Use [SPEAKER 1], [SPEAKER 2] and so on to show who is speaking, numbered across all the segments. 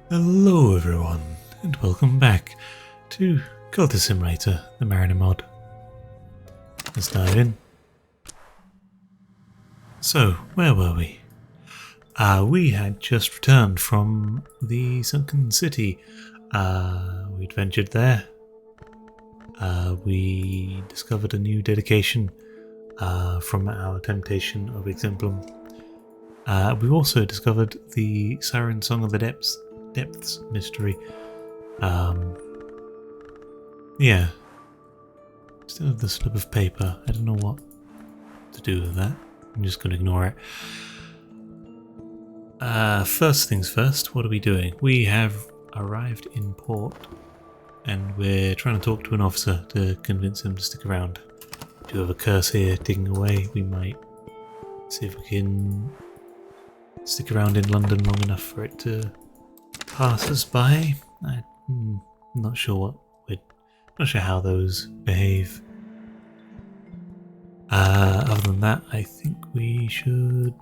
[SPEAKER 1] Hello everyone, and welcome back to Cultist Simulator, the Mariner mod. Let's dive in. So, where were we? We had just returned from the sunken city. We adventured there. We discovered a new dedication from our temptation of Exemplum. We also discovered the Siren Song of the Depths mystery. Yeah. Instead of the slip of paper, I don't know what to do with that. I'm just going to ignore it. First things first, what are we doing? We have arrived in port and we're trying to talk to an officer to convince him to stick around. We do have a curse here digging away. We might see if we can stick around in London long enough for it to pass us by. I'm not sure not sure how those behave. Other than that, I think we should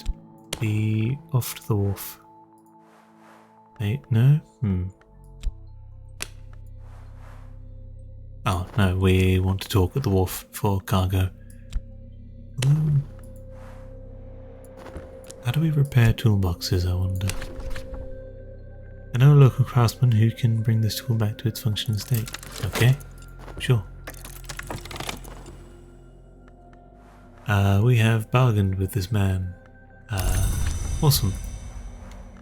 [SPEAKER 1] be off to the wharf. Hey, no? Oh, no, we want to talk at the wharf for cargo. How do we repair toolboxes, I wonder? I know a local craftsman who can bring this tool back to its functioning state. Okay, sure. We have bargained with this man. Awesome.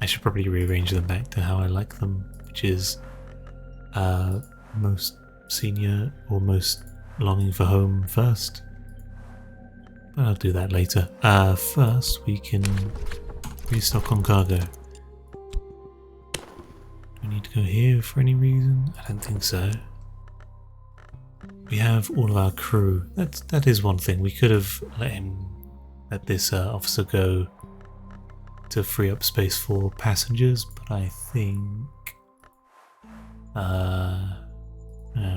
[SPEAKER 1] I should probably rearrange them back to how I like them, which is most senior or most longing for home first. But I'll do that later. First we can restock on cargo. Do we need to go here for any reason? I don't think so. We have all of our crew. That is one thing. We could have let this officer go to free up space for passengers, but I think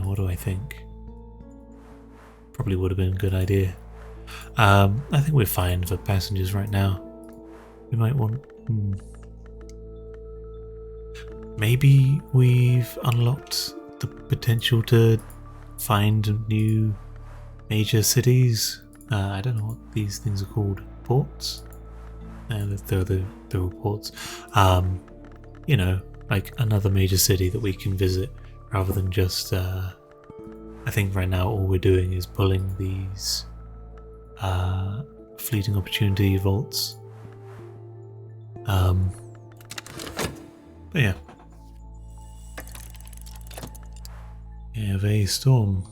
[SPEAKER 1] what do I think? Probably would have been a good idea. I think we're fine for passengers right now. We might want... Maybe we've unlocked the potential to find new major cities. I don't know what these things are called. Ports? They're the ports. You know, like another major city that we can visit rather than just... I think right now all we're doing is pulling these fleeting opportunity vaults. But yeah. We have a storm.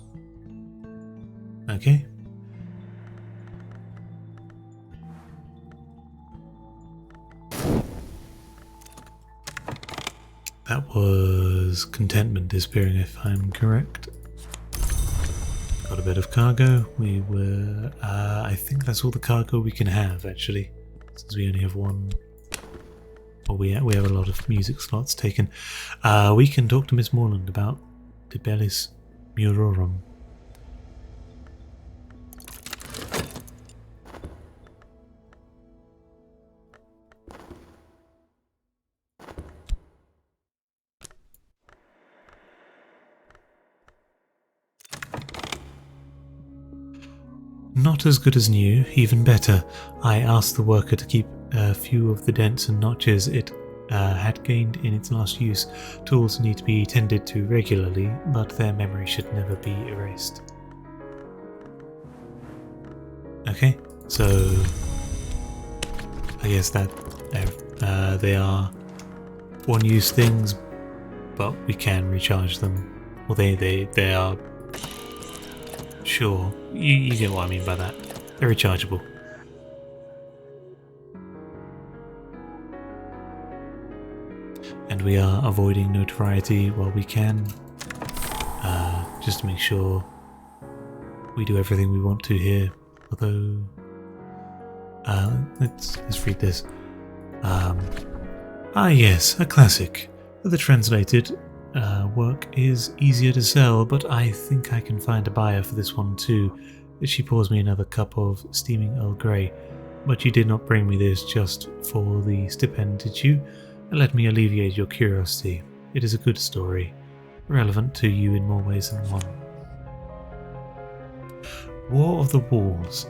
[SPEAKER 1] Okay. That was contentment disappearing, if I'm correct. Got a bit of cargo. We were... I think that's all the cargo we can have, actually, since we only have one. Well, we have a lot of music slots taken. We can talk to Miss Morland about De Bellis Murorum. Not as good as new, even better. I asked the worker to keep a few of the dents and notches it had gained in its last use. Tools need to be tended to regularly, but their memory should never be erased. Okay, so I guess that they are one-use things, but we can recharge them. Well, they are. Sure, you get what I mean by that. They're rechargeable. And we are avoiding notoriety while we can, just to make sure we do everything we want to here. Although, let's read this. Yes, a classic. The translated work is easier to sell, but I think I can find a buyer for this one too. She pours me another cup of steaming Earl Grey. But you did not bring me this just for the stipend, did you? Let me alleviate your curiosity. It is a good story, relevant to you in more ways than one. War of the Walls.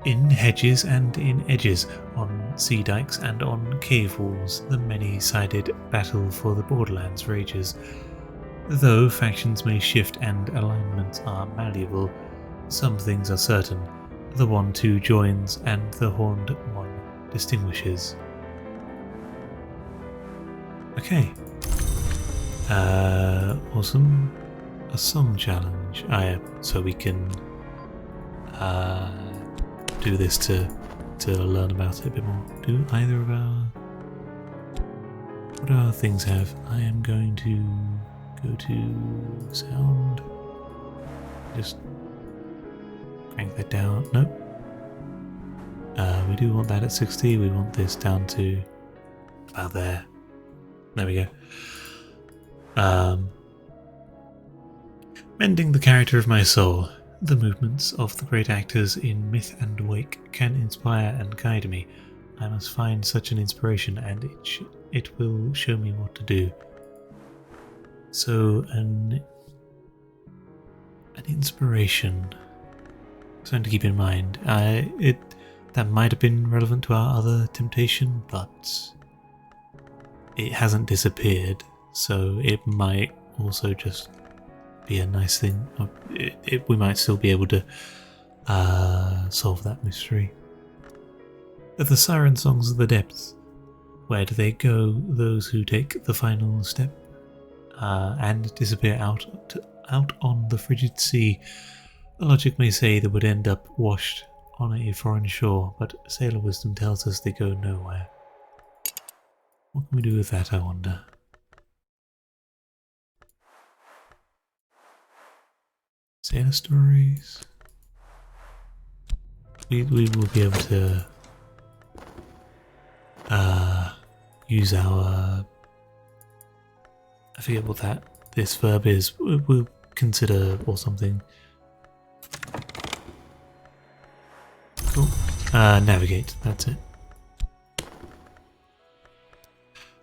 [SPEAKER 1] In hedges and in edges, on sea dikes and on cave walls, the many-sided battle for the borderlands rages. Though factions may shift and alignments are malleable, some things are certain. The one two joins and the horned one distinguishes. Okay. Awesome. A song challenge. So we can do this to learn about it a bit more. Do either of our... What do our things have? I am going to go to sound. Just crank that down. Nope. We do want that at 60. We want this down to about there. There we go. Mending the character of my soul. The movements of the great actors in Myth and Wake can inspire and guide me. I must find such an inspiration, and it will show me what to do. So an inspiration. Something to keep in mind. That might have been relevant to our other temptation, but it hasn't disappeared, so it might also just be a nice thing. We might still be able to solve that mystery. The siren songs of the depths. Where do they go, those who take the final step and disappear out on the frigid sea? The logic may say they would end up washed on a foreign shore, but sailor wisdom tells us they go nowhere. What can we do with that, I wonder? Sailor stories. We will be able to use our... I forget what this verb is. We'll consider or something. Cool. Navigate, that's it.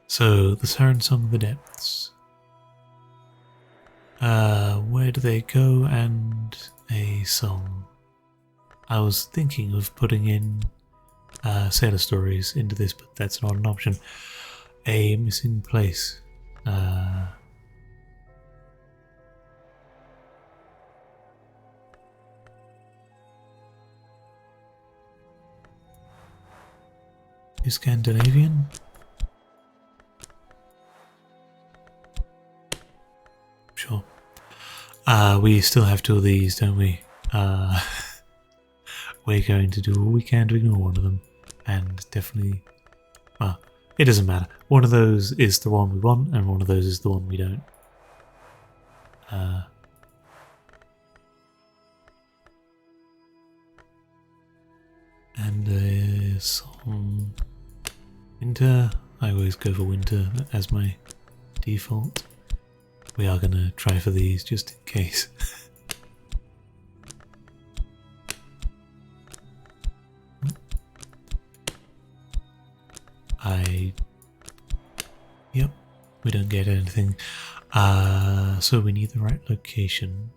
[SPEAKER 1] So, the Siren Song of the Depths. Where do they go, and a song. I was thinking of putting in sailor stories into this, but that's not an option. A missing place. Is Scandinavian? Sure. We still have two of these, don't we? We're going to do all we can to ignore one of them. And definitely... Well, it doesn't matter. One of those is the one we want, and one of those is the one we don't. And a song... Winter. I always go for winter as my default. We are going to try for these just in case. Yep, we don't get anything. So we need the right location.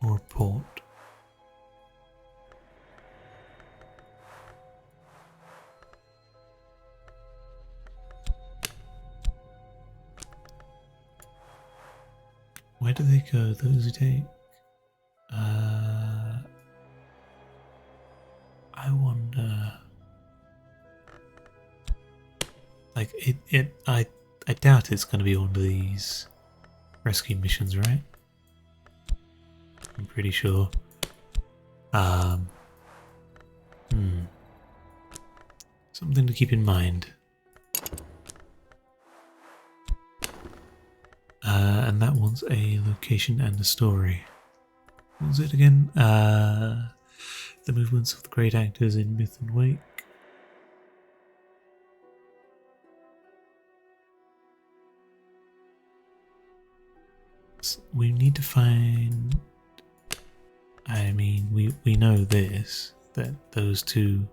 [SPEAKER 1] Or port. Where do they go? Those who take... I wonder... Like, I doubt it's going to be one of these rescue missions, right? I'm pretty sure. Something to keep in mind. And that wants a location and a story. What was it again? The movements of the great actors in Myth and Wake. We need to find... I mean, we know this. that those two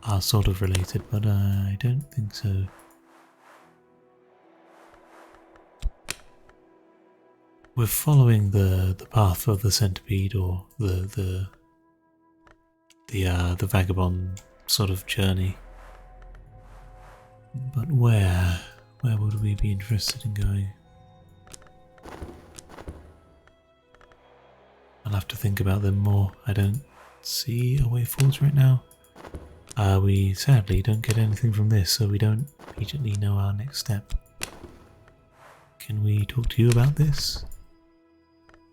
[SPEAKER 1] are sort of related, but I don't think so. We're following the path of the centipede, or the vagabond sort of journey. But where would we be interested in going? I'll have to think about them more. I don't see a way forwards right now. We sadly don't get anything from this, so we don't immediately know our next step. Can we talk to you about this?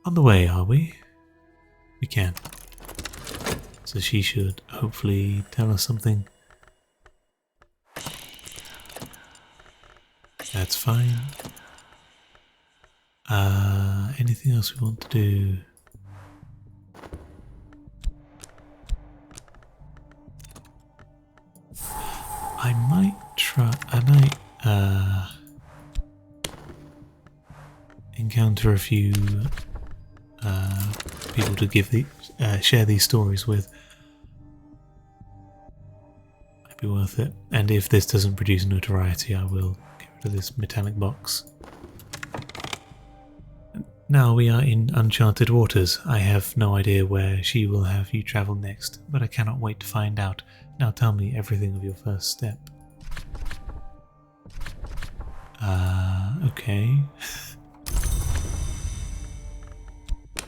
[SPEAKER 1] On the way, are we? We can. So she should hopefully tell us something. That's fine. Anything else we want to do? I might encounter a few people to share these stories with. Might be worth it. And if this doesn't produce notoriety, I will get rid of this metallic box. Now we are in uncharted waters. I have no idea where she will have you travel next, but I cannot wait to find out. Now tell me everything of your first step. Okay.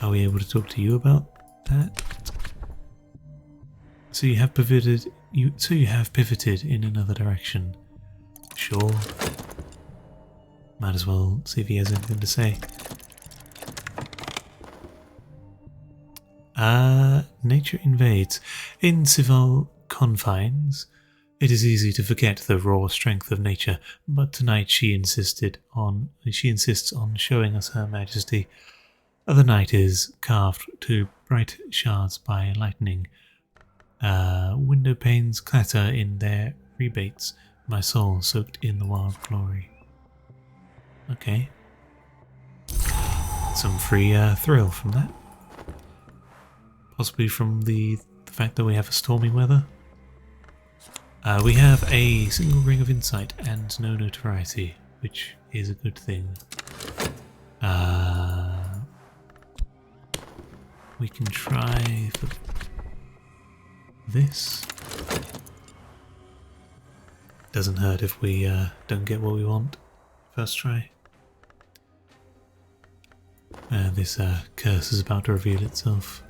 [SPEAKER 1] Are we able to talk to you about that? So you have pivoted. You have pivoted in another direction. Sure. Might as well see if he has anything to say. Nature invades. In civil confines, it is easy to forget the raw strength of nature, but tonight she insists on showing us her majesty. The night is carved to bright shards by lightning. Window panes clatter in their rebates, my soul soaked in the wild glory. Okay. Some free thrill from that. Possibly from the fact that we have a stormy weather. We have a single ring of insight and no notoriety, which is a good thing. We can try for this. Doesn't hurt if we don't get what we want first try. This curse is about to reveal itself.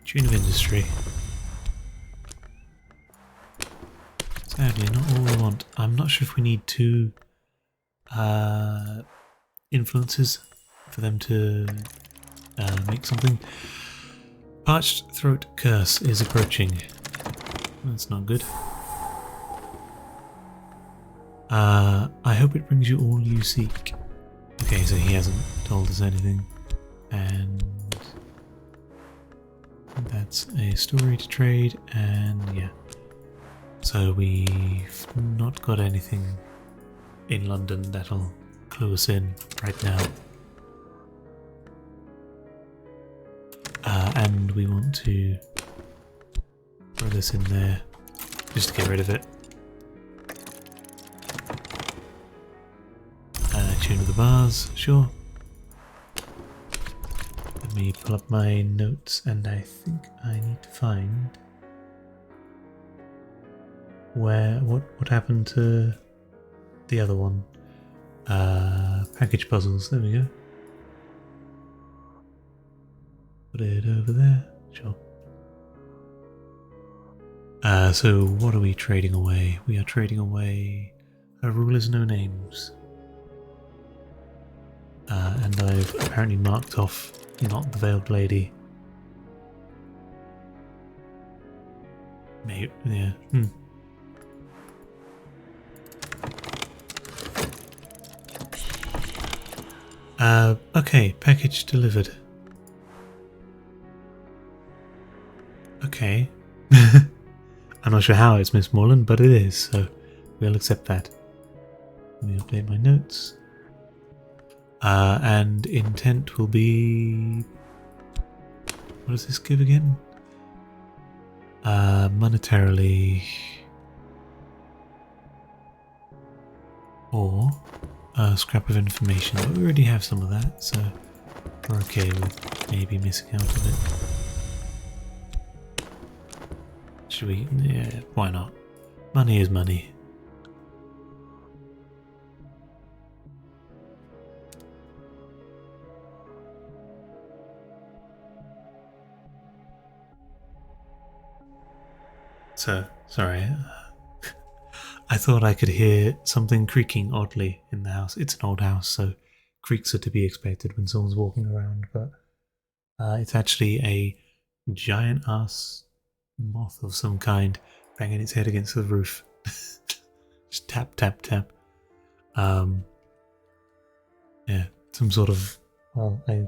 [SPEAKER 1] Tune of industry. Sadly, not all we want. I'm not sure if we need two influences for them to make something. Parched throat curse is approaching. That's not good. I hope it brings you all you seek. Okay, so he hasn't told us anything. And that's a story to trade, and yeah. So we've not got anything in London that'll clue us in right now. And we want to throw this in there just to get rid of it. Tune of the bars, sure. Let me pull up my notes, and I think I need to find what happened to the other one. Package puzzles, there we go. Put it over there, sure. So what are we trading away? We are trading away rulers no names. And I've apparently marked off not the veiled lady. Maybe, yeah. Okay, package delivered. Okay. I'm not sure how it's Miss Morland, but it is, so we'll accept that. Let me update my notes. And intent will be... What does this give again? Monetarily... Or a scrap of information. But we already have some of that, so we're okay with maybe missing out of it. Should we? Yeah, why not? Money is money. So, sorry. I thought I could hear something creaking oddly in the house. It's an old house, so creaks are to be expected when someone's walking around, but it's actually a giant ass moth of some kind banging its head against the roof. Just tap, tap, tap. Yeah, some sort of... Well, I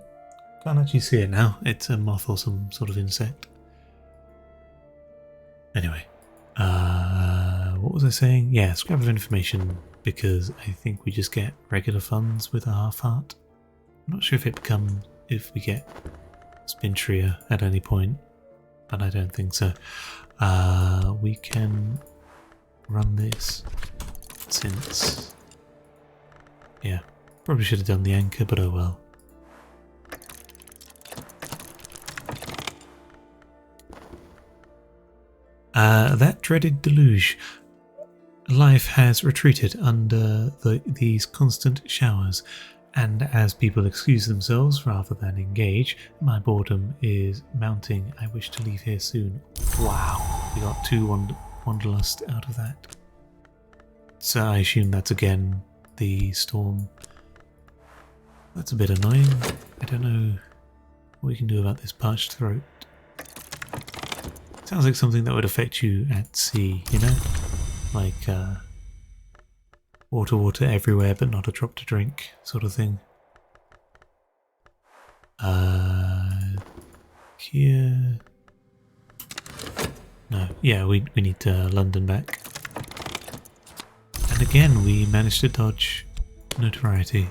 [SPEAKER 1] can't actually see it now. It's a moth or some sort of insect. Anyway, what was I saying? Yeah, scrap of information, because I think we just get regular funds with a half heart. I'm not sure if we get Spintria at any point, but I don't think so. We can run this since... Yeah, probably should have done the anchor, but oh well. That dreaded deluge. Life has retreated under these constant showers, and as people excuse themselves rather than engage, my boredom is mounting. I wish to leave here soon. Wow, we got 2 Wanderlust out of that. So I assume that's again the storm. That's a bit annoying. I don't know what we can do about this parched throat. Sounds like something that would affect you at sea, you know? Like, water everywhere but not a drop to drink sort of thing. Here... No, yeah, we need London back. And again, we managed to dodge notoriety.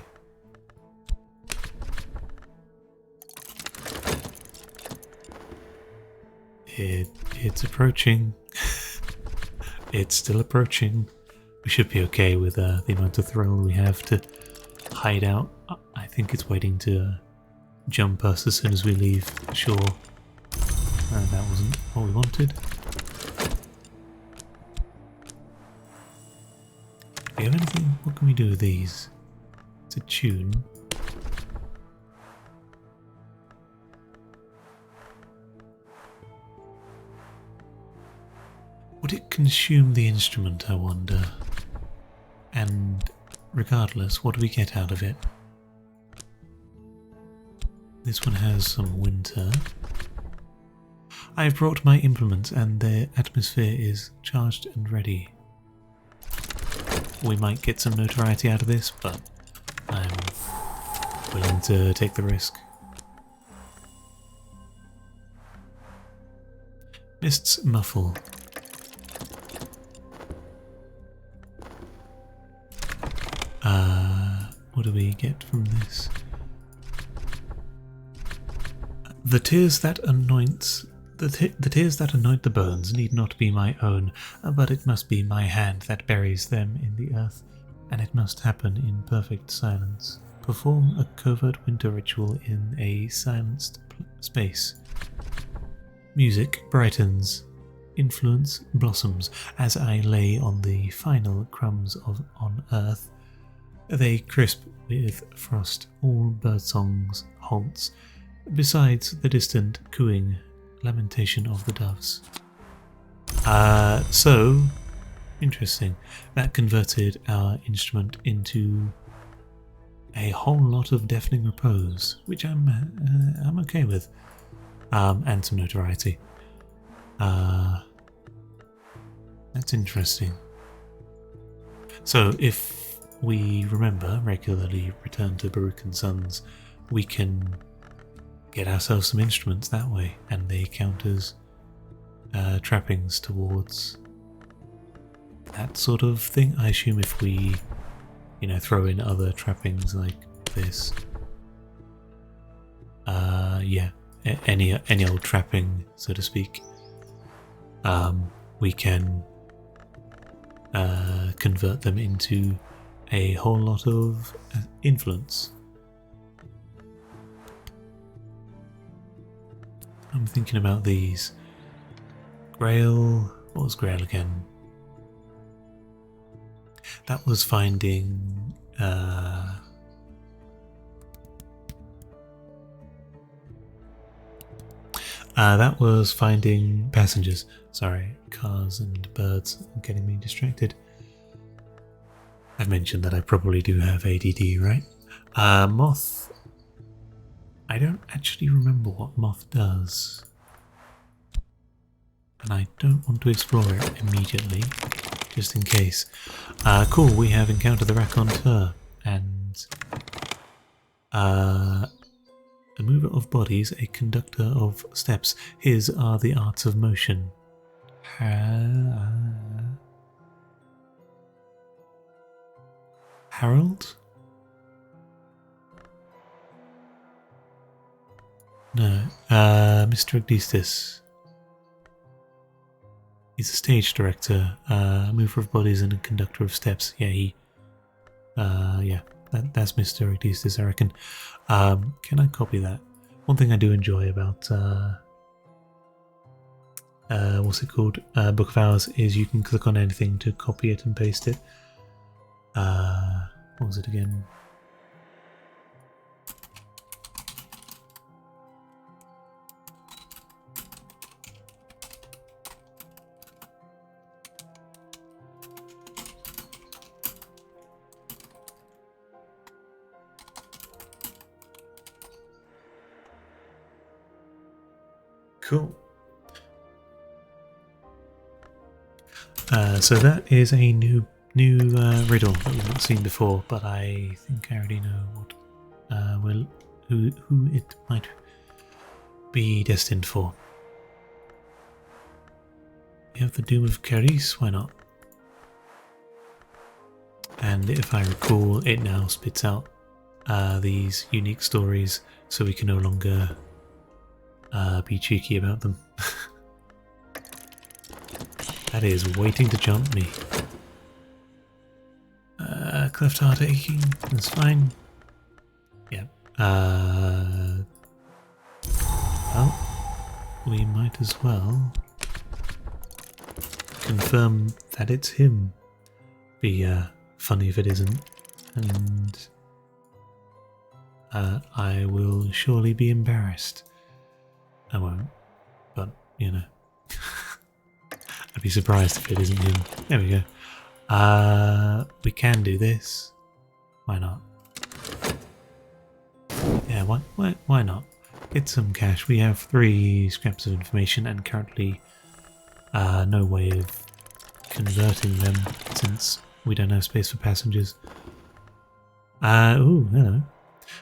[SPEAKER 1] It's approaching. It's still approaching. We should be okay with the amount of thrill we have to hide out. I think it's waiting to jump us as soon as we leave shore. That wasn't what we wanted. Do we have anything? What can we do with these? It's a tune. Would it consume the instrument, I wonder? And regardless, what do we get out of it? This one has some winter. I've brought my implements and their atmosphere is charged and ready. We might get some notoriety out of this, but I'm willing to take the risk. Mists muffle. What do we get from this? The tears that anoint the bones need not be my own, but it must be my hand that buries them in the earth, and it must happen in perfect silence. Perform a covert winter ritual in a silenced space. Music brightens. Influence blossoms as I lay on the final crumbs on earth. They crisp with frost, all birdsongs halts, besides the distant cooing lamentation of the doves. So, interesting. That converted our instrument into a whole lot of deafening repose, which I'm okay with, and some notoriety. That's interesting. So, if we remember, regularly return to Baruch and Sons, we can get ourselves some instruments that way, and they count as trappings towards that sort of thing. I assume if we, throw in other trappings like this. Yeah, any old trapping, so to speak. We can convert them into a whole lot of influence. I'm thinking about these. Grail. What was Grail again? That was finding. That was finding passengers. Sorry, cars and birds are getting me distracted. I've mentioned that I probably do have ADD, right? Moth. I don't actually remember what moth does. And I don't want to explore it immediately, just in case. Cool, we have encountered the raconteur, and a mover of bodies, a conductor of steps. His are the arts of motion. Harold? No, Mr. Cultist. He's a stage director, mover of bodies and a conductor of steps. Yeah, that's Mr. Cultist, I reckon. Can I copy that? One thing I do enjoy about what's it called? Book of Hours is you can click on anything to copy it and paste it. What was it again? Cool. So that is a new riddle that we've not seen before, but I think I already know what who it might be destined for. We have the Doom of Carice, why not? And if I recall, it now spits out these unique stories, so we can no longer be cheeky about them. That is waiting to jump me. Cleft heart aching, that's fine. Yeah. Well, we might as well confirm that it's him. Be funny if it isn't. And I will surely be embarrassed. I won't, but you know. I'd be surprised if it isn't him. There we go. We can do this. Why not? Yeah, why not? Get some cash. We have 3 scraps of information and currently no way of converting them since we don't have space for passengers. Ooh, hello.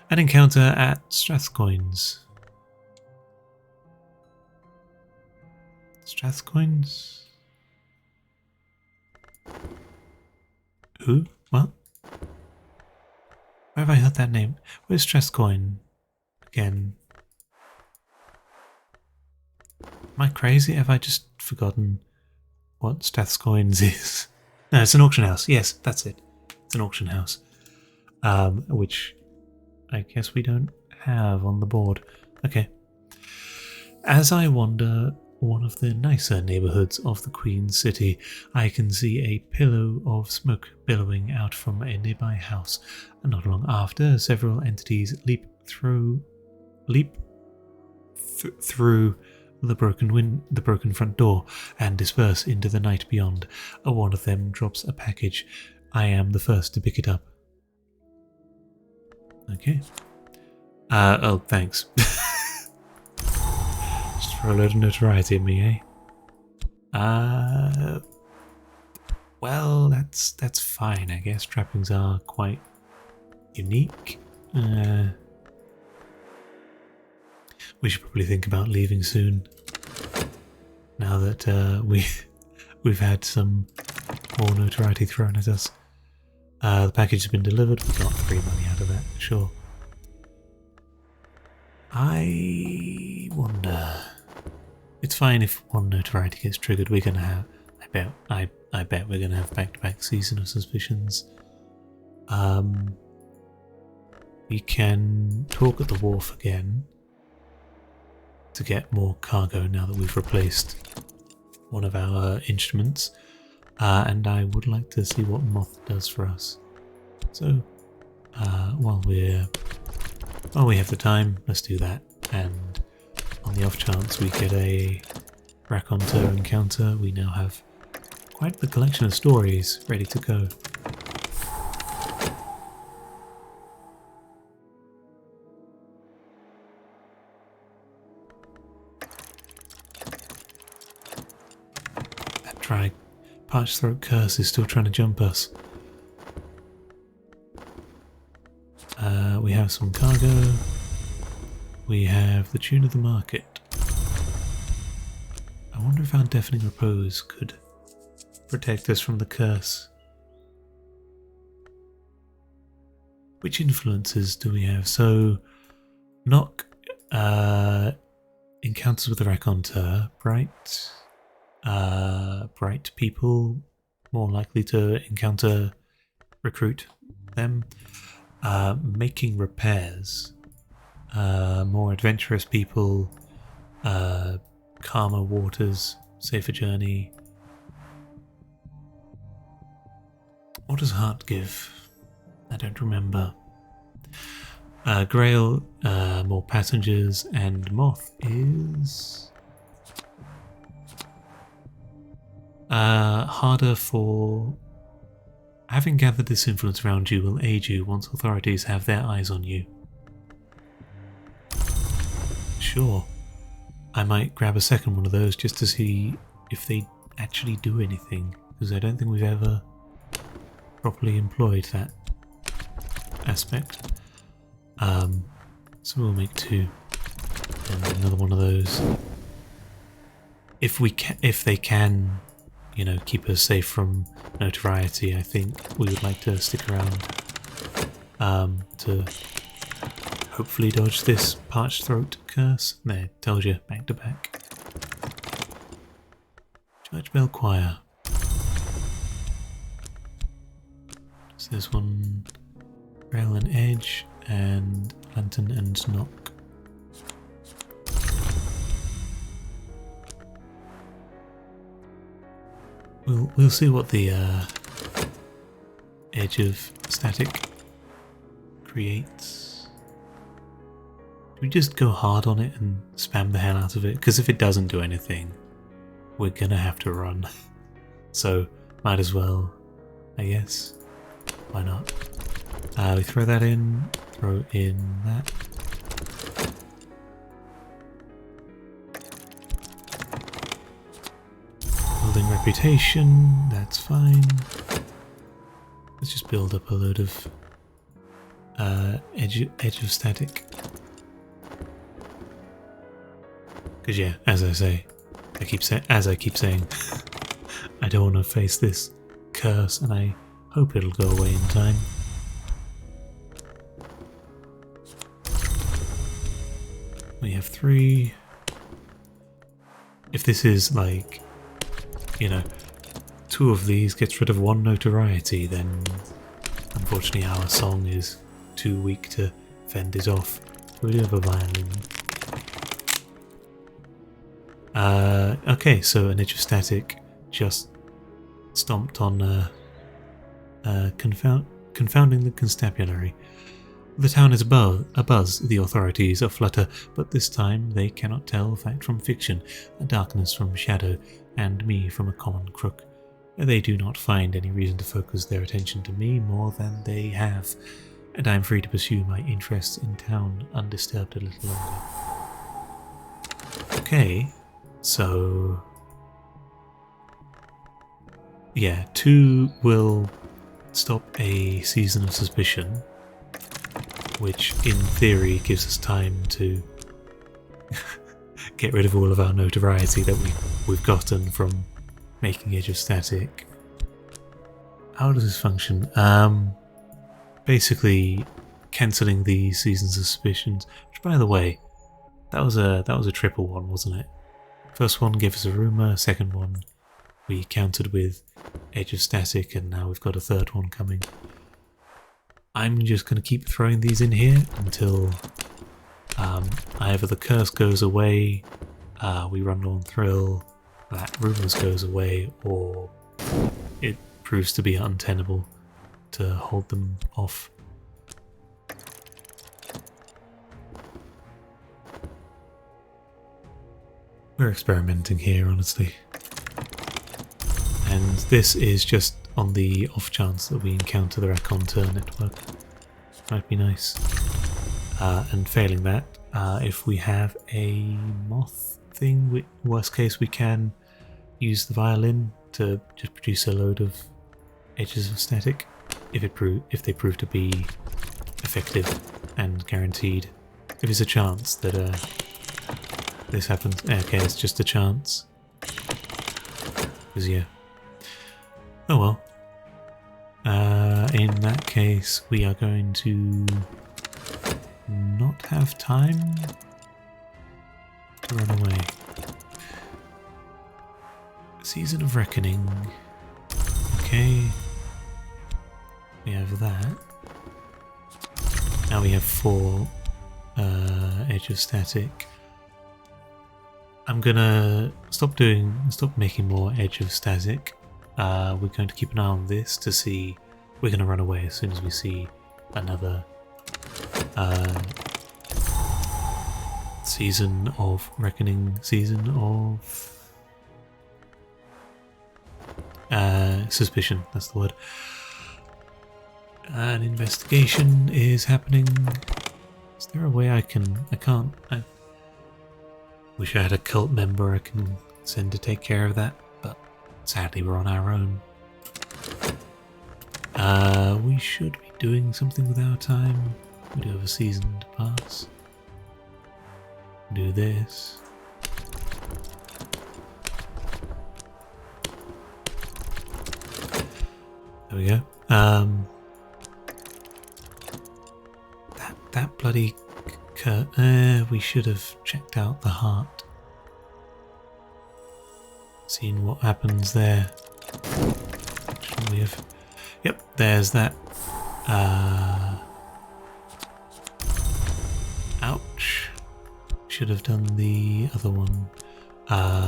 [SPEAKER 1] An encounter at Strathcoins. Strathcoins? Who? What? Where have I heard that name? Where's Strathcoin? Again. Am I crazy? Have I just forgotten what Strathcoins is? No, it's an auction house. Yes, that's it. It's an auction house. Which I guess we don't have on the board. Okay. As I wander one of the nicer neighbourhoods of the Queen City, I can see a pillow of smoke billowing out from a nearby house, and not long after, several entities leap through the broken front door and disperse into the night beyond. One of them drops a package. I am the first to pick it up. Okay. Oh, thanks. Just throw a load of notoriety at me, eh? Well, that's fine, I guess. Trappings are quite unique. We should probably think about leaving soon. Now that we've had some more notoriety thrown at us. The package has been delivered. We got free money out of that, sure. I wonder. It's fine if one notoriety gets triggered. We're gonna have. I bet we're gonna have back-to-back season of suspicions. We can talk at the wharf again to get more cargo now that we've replaced one of our instruments. And I would like to see what Moth does for us. So, while we have the time, let's do that. And on the off chance we get a raconteur encounter, we now have quite the collection of stories ready to go. That parched throat curse is still trying to jump us. We have some cargo. We have the tune of the market. I wonder if our deafening repose could protect us from the curse. Which influences do we have? So, knock, encounters with the raconteur, bright people, more likely to recruit them. Making repairs, more adventurous people, calmer waters, safer journey. What does heart give? I don't remember. Grail, more passengers, and Moth is harder for. Having gathered this influence around you will aid you once authorities have their eyes on you. Sure. I might grab a second one of those just to see if they actually do anything, because I don't think we've ever properly employed that aspect. So we'll make 2 and another one of those. If they can, keep us safe from notoriety, I think we would like to stick around to hopefully dodge this parched throat curse. There, told you, back to back. Church Bell Choir. So there's one rail and edge, and lantern and knock. We'll see what the edge of static creates. Do we just go hard on it and spam the hell out of it? Because if it doesn't do anything, we're gonna have to run. So might as well, I guess. Why not? We throw that in, throw in that. Building reputation, that's fine. Let's just build up a load of edge of static. Because yeah, as I keep saying, I don't want to face this curse, and I hope it'll go away in time. We have 3. If this is like, 2 of these gets rid of 1 notoriety, then unfortunately our song is too weak to fend it off. So we do have a violin. Okay, so an edge of static just stomped on confounding the constabulary. The town is abuzz, the authorities aflutter, but this time they cannot tell fact from fiction, a darkness from shadow, and me from a common crook. They do not find any reason to focus their attention to me more than they have, and I am free to pursue my interests in town undisturbed a little longer. Okay, so yeah, 2 will stop a season of suspicion, which in theory gives us time to get rid of all of our notoriety that we've gotten from making Edge of Static. How does this function? Basically cancelling the seasons of suspicions, which by the way, That was a triple one, wasn't it? First one gave us a rumour, second one we countered with Edge of Static, and now we've got a third one coming. I'm just going to keep throwing these in here until either the curse goes away, we run on Thrill, that rumours goes away, or it proves to be untenable to hold them off. We're experimenting here, honestly. And this is just on the off chance that we encounter the raconteur network. Might be nice. And failing that, if we have a moth thing, worst case we can use the violin to just produce a load of edges of static if they prove to be effective and guaranteed. If it's a chance that this happens, okay, it's just a chance. Because yeah. Oh well. In that case, we are going to not have time to run away. Season of Reckoning. Okay. We have that. Now we have 4 Edge of Static. I'm gonna stop making more Edge of Static. We're going to keep an eye on this to see. We're going to run away as soon as we see another Season of Reckoning, Season of Suspicion, that's the word. An investigation is happening. Is there a way I can't. I wish I had a cult member I can send to take care of that, but sadly we're on our own. We should be doing something with our time. We do have a season to pass. Do this. There we go. That bloody we should have checked out the heart. Seen what happens there. Shouldn't we have? Yep, there's that. Ouch. Should have done the other one.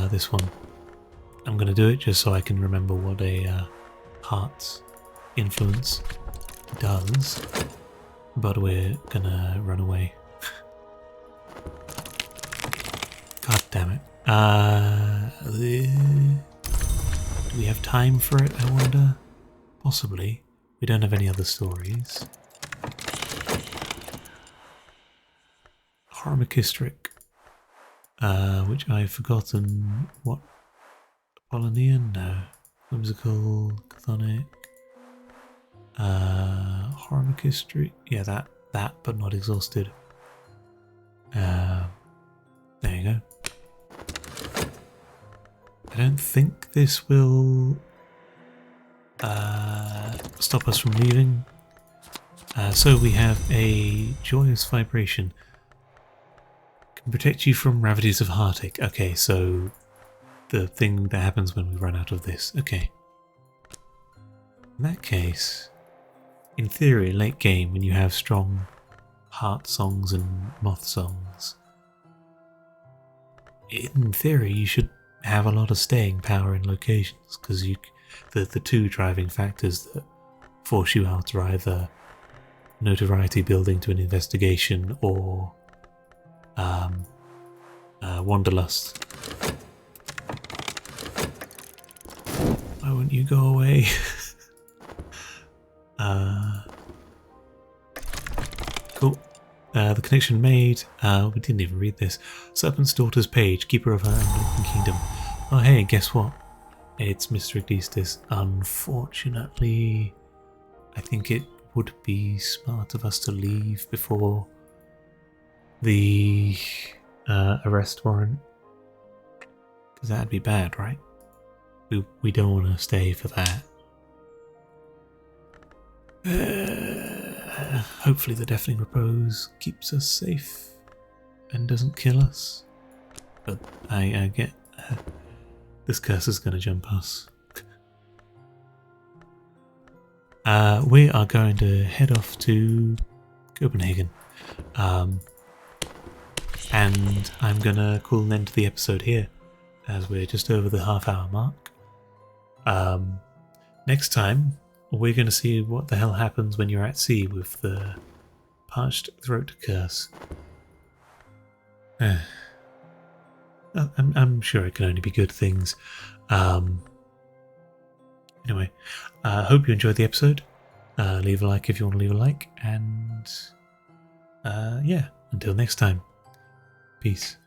[SPEAKER 1] This one. I'm gonna do it just so I can remember what a heart's influence does. But we're gonna run away. God damn it. Do we have time for it, I wonder? Possibly. We don't have any other stories. Harmakistric. Which I've forgotten. What? Apollonian? No. Whimsical, chthonic. Harmakistric. Yeah, that, but not exhausted. There you go. I don't think this will stop us from leaving. So we have a joyous vibration. Can protect you from ravages of heartache. Okay, so the thing that happens when we run out of this. Okay. In that case, in theory, late game, when you have strong heart songs and moth songs, in theory you should have a lot of staying power in locations, because the two driving factors that force you out are either notoriety building to an investigation or wanderlust. Why won't you go away? Cool. The connection made. We didn't even read this. Serpent's daughter's page, keeper of her unbroken kingdom. Oh hey, guess what? It's Mr. Cultist. Unfortunately, I think it would be smart of us to leave before the arrest warrant, because that'd be bad, right? We don't want to stay for that. Hopefully the deafening repose keeps us safe. and doesn't kill us. But I get this curse is going to jump us. We are going to head off to Copenhagen. And I'm going to call an end to the episode here, as we're just over the half-hour mark. Next time, we're going to see what the hell happens when you're at sea with the parched throat curse. I'm sure it can only be good things. Anyway, hope you enjoyed the episode. Leave a like if you want to leave a like. And yeah, until next time. Peace.